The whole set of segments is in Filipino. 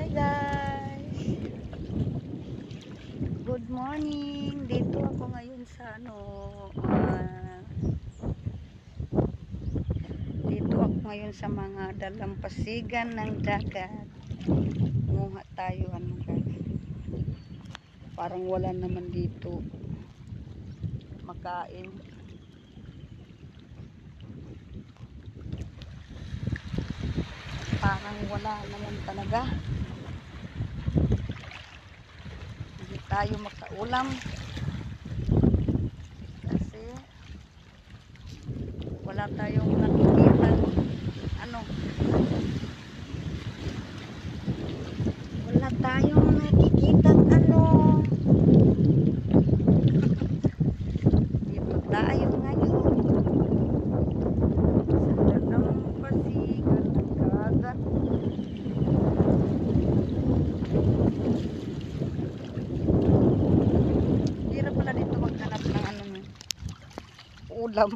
Hi guys, good morning. Dito ako ngayon sa dito ako ngayon sa mga dalampasigan ng dagat. Nguha tayo guys. Parang wala naman dito makain. Parang wala naman talaga. Hindi tayo makaulam kasi wala tayong nakikita wala tayong nakikita dito tayo ngayon sa dalampasigan ng dagat. Hirap pala dito maghanap ng ulam.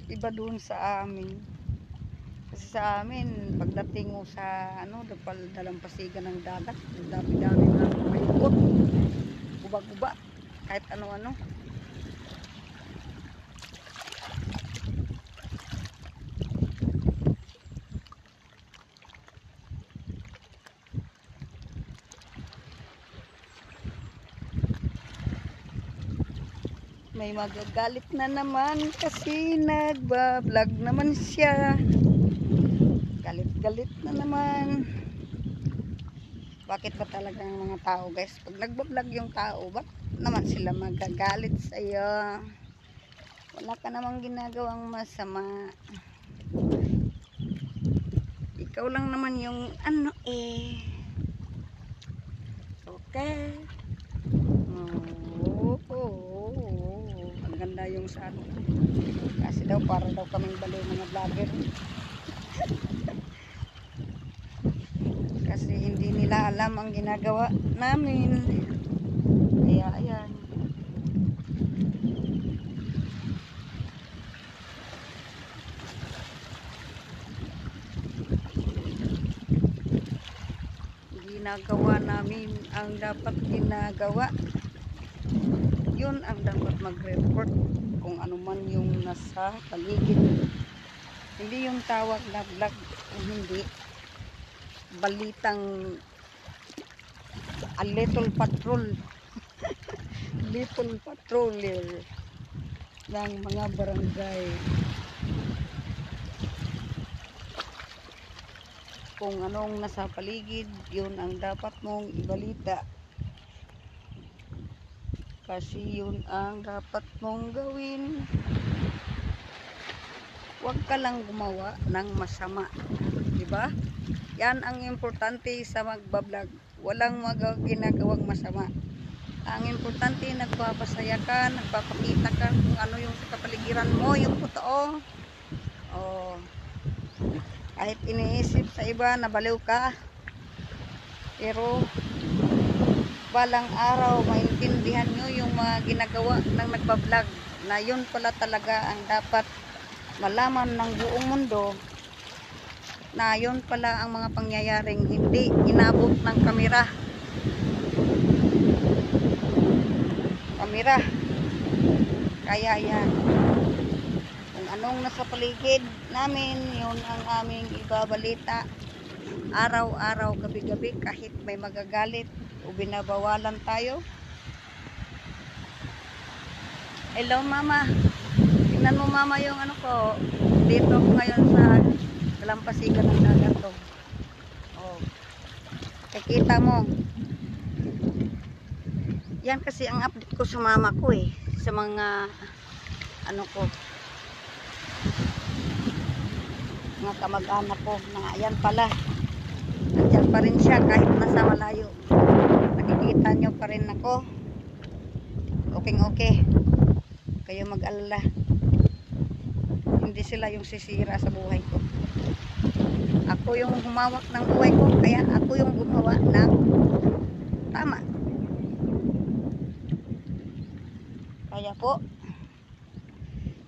Iba doon sa amin. Kasi sa amin, pagdating mo sa dalampasigan ng dagat, dami-dami na maikot. Guba-guba. Kahit ano-ano. May magagalit na naman kasi nagba-vlog naman siya. Galit-galit na naman. Bakit ba talaga ang mga tao guys? Pag nagba-vlog yung tao, ba't naman sila magagalit sa iyo? Wala ka namang ginagawang masama. Ikaw lang naman yung Okay. Ang ganda yung sa kasi daw para daw kaming baliw mga vlogger. Kasi hindi nila alam ang ginagawa namin. Kaya ayan. Ginagawa namin ang dapat ginagawa. Yun ang dapat mag-report kung ano man yung nasa paligid. Hindi yung tawag na vlog o hindi. Balitang a little patrol. Little patroller ng mga barangay. Kung anong nasa paligid, yun ang dapat mong ibalita. Kasi yun ang dapat mong gawin. Huwag ka lang gumawa ng masama. Diba? Yan ang importante sa magbablog. Walang ginagawang masama. Ang importante, nagpapasaya ka, nagpapakita ka kung ano yung sa kapaligiran mo, yung totoo. Kahit iniisip sa iba, nabaliw ka. Pero balang araw maintindihan nyo yung mga ginagawa ng nagbablog na yun pala talaga ang dapat malaman ng buong mundo, na yun pala ang mga pangyayaring hindi inabot ng kamera. Kaya yan, kung anong nasa paligid namin, yun ang aming ibabalita araw-araw, gabi-gabi, kahit may magagalit o binabawalan tayo. Hello mama, tingnan mo mama yung ko dito ako ngayon sa dalampasigan ng dagat to. Kikita mo yan, kasi ang update ko sa mama ko sa mga mga kamag-anak ko na ayan pala, nandiyan pa rin siya kahit nasa malayo. Nakikita nyo pa rin ako. Okay. Kayo mag-alala. Hindi sila yung sisira sa buhay ko. Ako yung humawak ng buhay ko. Kaya ako yung gumawa ng tama. Kaya po,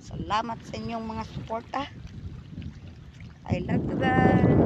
salamat sa inyong mga suporta. I love you guys.